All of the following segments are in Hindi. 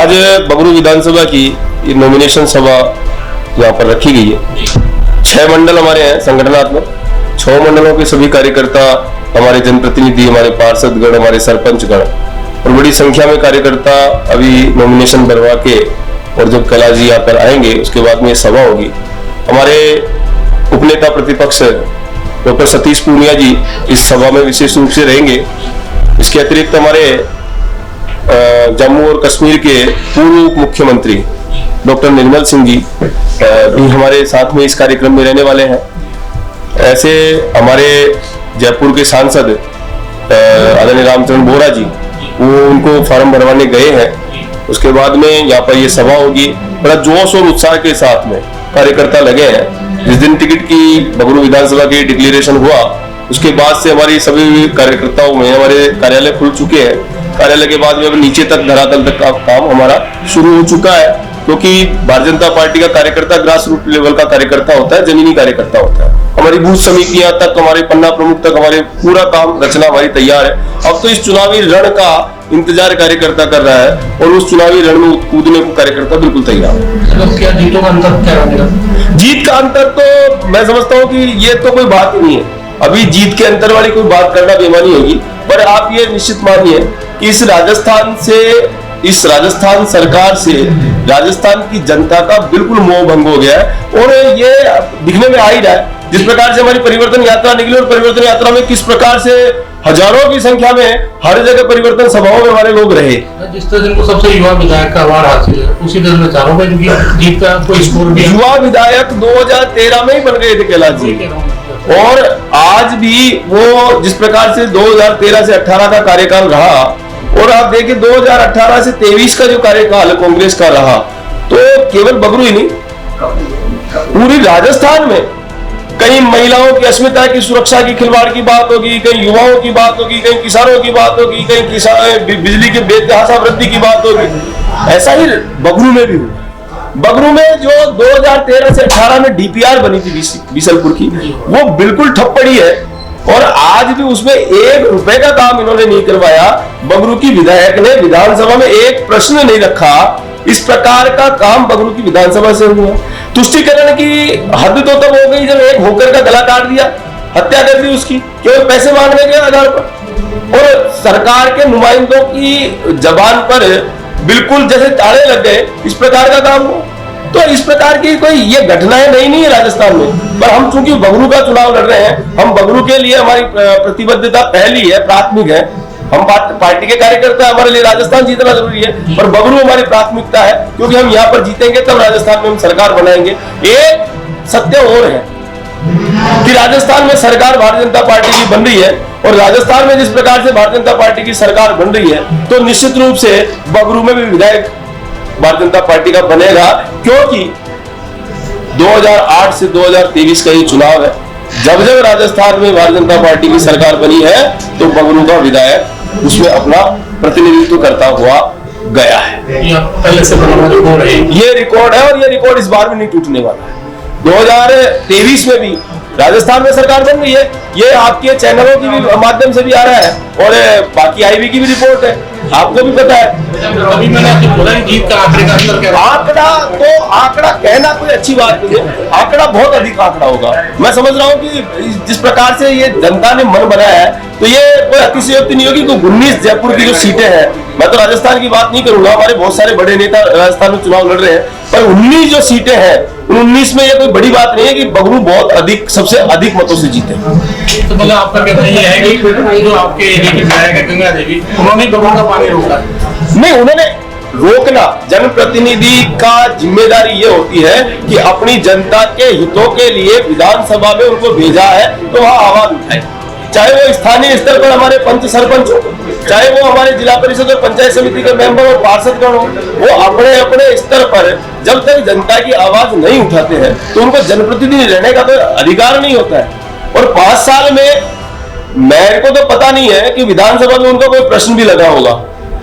आज बगरू विधानसभा की नॉमिनेशन सभा यहाँ पर रखी गई है। 6 मंडल हमारे हैं संगठनात्मक। 6 मंडलों के सभी कार्यकर्ता, हमारे जनप्रतिनिधि, हमारे पार्षदगण, हमारे सरपंचगण और बड़ी संख्या में कार्यकर्ता अभी नॉमिनेशन भरवा के और जब कैलाश जी यहाँ पर आएंगे उसके बाद में सभा होगी। हमारे उपनेता प्रतिपक्ष डॉक्टर सतीश पूनिया जी इस सभा में विशेष रूप से रहेंगे। इसके अतिरिक्त हमारे जम्मू और कश्मीर के पूर्व मुख्यमंत्री डॉक्टर निर्मल सिंह जी भी हमारे साथ में इस कार्यक्रम में रहने वाले हैं। ऐसे हमारे जयपुर के सांसद आदरणीय रामचंद्र बोरा जी, वो उनको फॉर्म भरवाने गए हैं। उसके बाद में यहाँ पर ये सभा होगी। बड़ा जोश और उत्साह के साथ में कार्यकर्ता लगे हैं। जिस दिन टिकट की बगरू विधानसभा की डिक्लेरेशन हुआ उसके बाद से हमारी सभी कार्यकर्ताओं में हमारे कार्यालय खुल चुके हैं। कार्यालय के बाद में अब नीचे तक धरातल तक का काम हमारा शुरू हो चुका है, क्योंकि भारतीय जनता पार्टी का कार्यकर्ता ग्रास रूट लेवल का कार्यकर्ता होता है, जमीनी कार्यकर्ता होता है। हमारी बूथ समितियां तक, हमारे पन्ना प्रमुख तक हमारे पूरा काम रचना हमारी तैयार है। अब तो इस चुनावी रण का इंतजार कार्यकर्ता कर रहा है और उस चुनावी रण में कूदने को कार्यकर्ता बिल्कुल तैयार है। तो क्या जीतों का अंतर क्या रहेगा? जीत का अंतर तो मैं समझता हूँ कि ये तो कोई बात ही नहीं है। अभी जीत के अंतर वाली कोई बात करना बेईमानी होगी, पर आप ये निश्चित मानिए कि इस राजस्थान सरकार से राजस्थान की जनता का बिल्कुल मोह भंग हो गया है। और ये दिखने में आ ही रहा है, जिस प्रकार से हमारी परिवर्तन यात्रा निकली और परिवर्तन यात्रा में किस प्रकार से हजारों की संख्या में हर जगह परिवर्तन सभाओं में हमारे लोग रहे। जिस तरह जिनको सबसे युवा विधायक का अवार्ड हासिल है, उसी तरह मैं चाहूंगा क्योंकि जीत का कोई स्कोर भी युवा विधायक 2013 में ही बन गए थे कैलाश जी, और आज भी वो जिस प्रकार से 2013 से 18 का कार्यकाल रहा, और आप देखिए 2018 से 23 का जो कार्यकाल कांग्रेस का रहा, तो केवल बगरू ही नहीं, पूरी राजस्थान में कहीं महिलाओं की अस्मिता की सुरक्षा की खिलवाड़ की बात होगी, कहीं युवाओं की बात होगी, कहीं किसानों की बात होगी, कहीं किसान बिजली के बेतहाशा वृद्धि की बात होगी। ऐसा ही बगरू में भी हुआ। बगरू में जो 2013 से 18 में डीपीआर बनी थी बीसलपुर की, वो बिल्कुल ठप पड़ी है और आज भी उसमें 1 रुपए का काम इन्होंने नहीं करवाया। बगरू की विधायक ने विधानसभा में एक प्रश्न नहीं रखा। इस प्रकार का काम बगरू की विधानसभा से हुआ। तुष्टिकरण की हद तो तब हो गई जब एक होकर का गला काट दिया, हत्या कर दी उसकी, केवल पैसे मांगने के आधार पर। और सरकार के नुमाइंदों की जबान पर बिल्कुल जैसे ताले लग गए, इस प्रकार का काम हो। तो इस प्रकार की कोई ये घटनाएं नहीं है राजस्थान में। पर हम चूंकि बगरू का चुनाव लड़ रहे हैं, हम बगरू के लिए हमारी प्रतिबद्धता पहली है, प्राथमिक है। हम पार्टी के कार्यकर्ता, हमारे लिए राजस्थान जीतना जरूरी है, पर बगरू हमारी प्राथमिकता है, क्योंकि हम यहाँ पर जीतेंगे तब राजस्थान में हम सरकार बनाएंगे। एक सत्य और है कि राजस्थान में सरकार भारतीय जनता पार्टी की बन रही है, और राजस्थान में जिस प्रकार से भारतीय जनता पार्टी की सरकार बन रही है, तो निश्चित रूप से बगरू में भी विधायक भारतीय जनता पार्टी का बनेगा, क्योंकि 2008 से 2023 का ये चुनाव है। जब जब राजस्थान में भारतीय जनता पार्टी की सरकार बनी है, तो बगरू का विधायक उसमें अपना प्रतिनिधित्व करता हुआ गया है। पहले से ये रिकॉर्ड है और ये रिकॉर्ड इस बार भी नहीं टूटने वाला है। 2023 में भी राजस्थान में सरकार बन रही है। ये आपके चैनलों की भी माध्यम से भी आ रहा है और बाकी आईबी की भी रिपोर्ट है, आपको भी पता है। अभी मैंने आपको बोला जीत का आंकड़े का अंतर क्या? आंकड़ा कहना कोई अच्छी बात नहीं है। आंकड़ा बहुत अधिक आंकड़ा होगा। मैं समझ रहा हूँ कि जिस प्रकार से ये जनता ने मन बनाया है, तो ये कोई अतिशयोक्ति नहीं होगी। तो 19 जयपुर की जो सीटें हैं, मैं तो राजस्थान की बात नहीं करूंगा, हमारे बहुत सारे बड़े नेता राजस्थान में चुनाव लड़ रहे हैं, पर 19 जो सीटें हैं, 19 में ये कोई बड़ी बात नहीं है कि बगरू बहुत अधिक, सबसे अधिक मतों से जीते। तो मतलब आपका कहना ये है कि जो आपके एरिया की विधायक है गंगा देवी, उन्होंने बगरू का पानी रोका? नहीं, उन्होंने रोकना, जनप्रतिनिधि का जिम्मेदारी ये होती है कि अपनी जनता के हितों के लिए विधानसभा में उनको भेजा है तो वहां आवाज उठाए। चाहे वो स्थानीय स्तर पर हमारे पंच सरपंच हो, चाहे वो हमारे जिला परिषद और पंचायत समिति के मेंबर और पार्षदगण हो, वो अपने अपने स्तर पर जब तक जनता की आवाज नहीं उठाते हैं तो उनको जनप्रतिनिधि रहने का तो अधिकार नहीं होता है। और 5 साल में मेरे को तो पता नहीं है कि विधानसभा में उनका कोई प्रश्न भी लगा होगा।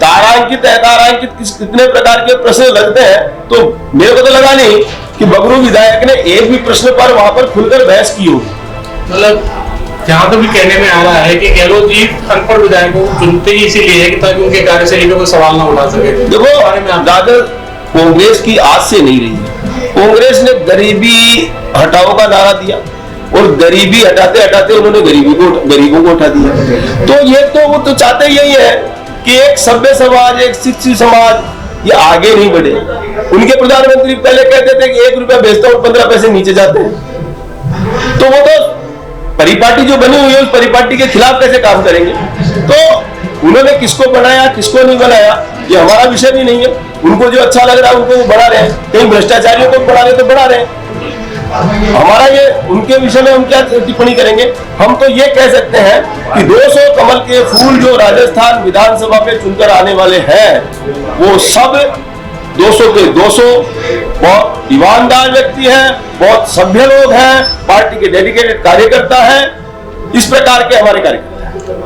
तारांकित अतारांकित कितने प्रकार के प्रश्न लगते हैं, तो मेरे को तो लगा नहीं कि बगरू विधायक ने एक भी प्रश्न पर वहां पर खुलकर बहस की होगी। मतलब जहाँ तो भी कहने में आ रहा है कि गहलोत जी अनपढ़ विधायक को चुनते ही इसीलिए है कि ताकि उनके कार्यशैली पे कोई सवाल ना उठा सके। देखो, राजद कांग्रेस की आज से नहीं रही है। कांग्रेस ने गरीबी हटाओ का नारा दिया और गरीबी हटाते हटाते उन्होंने गरीबों को उठा दिया। तो ये तो वो तो चाहते यही है कि एक सभ्य समाज, एक शिक्षित समाज ये आगे नहीं बढ़े। उनके प्रधानमंत्री पहले कहते थे कि 1 रुपया बेचता हूं 15 पैसे नीचे जाते हैं। तो वो तो परिपाटी जो बनी हुई है उस परिपाटी के खिलाफ कैसे काम करेंगे? तो उन्होंने किसको बनाया किसको नहीं बनाया ये हमारा विषय भी नहीं है। उनको जो अच्छा लग रहा है उनको वो बढ़ा रहे हैं, कहीं भ्रष्टाचारियों को बढ़ा रहे तो बढ़ा रहे हैं। हमारा ये उनके विषय में हम क्या टिप्पणी करेंगे? हम तो ये कह सकते हैं कि 200 कमल के फूल जो राजस्थान विधानसभा में चुनकर आने वाले हैं वो सब 200 के 200 बहुत ईमानदार व्यक्ति हैं, बहुत सभ्य लोग हैं, पार्टी के डेडिकेटेड कार्यकर्ता हैं। इस प्रकार के हमारे कार्यकर्ता।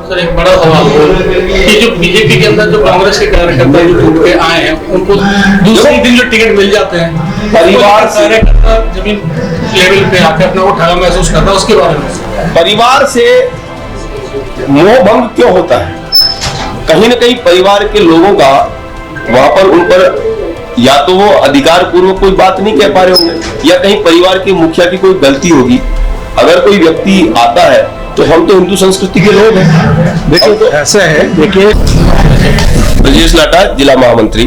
सर एक बड़ा सवाल है कि जो बीजेपी के अंदर जो कांग्रेस के कार्यकर्ता जो टूट के आए हैं उनको दूसरे दिन जो टिकट मिल जाते हैं, परिवार से कार्यकर्ता जमीन लेवल पे आके अपना वो ठगा महसूस करता है, उसके बारे में परिवार से मोह भंग क्यों होता है? कहीं ना कहीं परिवार के लोगों का वहां पर उन पर या तो वो अधिकार पूर्वक कोई बात नहीं कह पा रहे होंगे या कहीं परिवार के मुखिया की कोई गलती होगी। अगर कोई व्यक्ति आता है तो हम तो हिंदू संस्कृति के लोग हैं। देखिए तो ऐसा है, देखिए ब्रजेश लाटा जिला महामंत्री।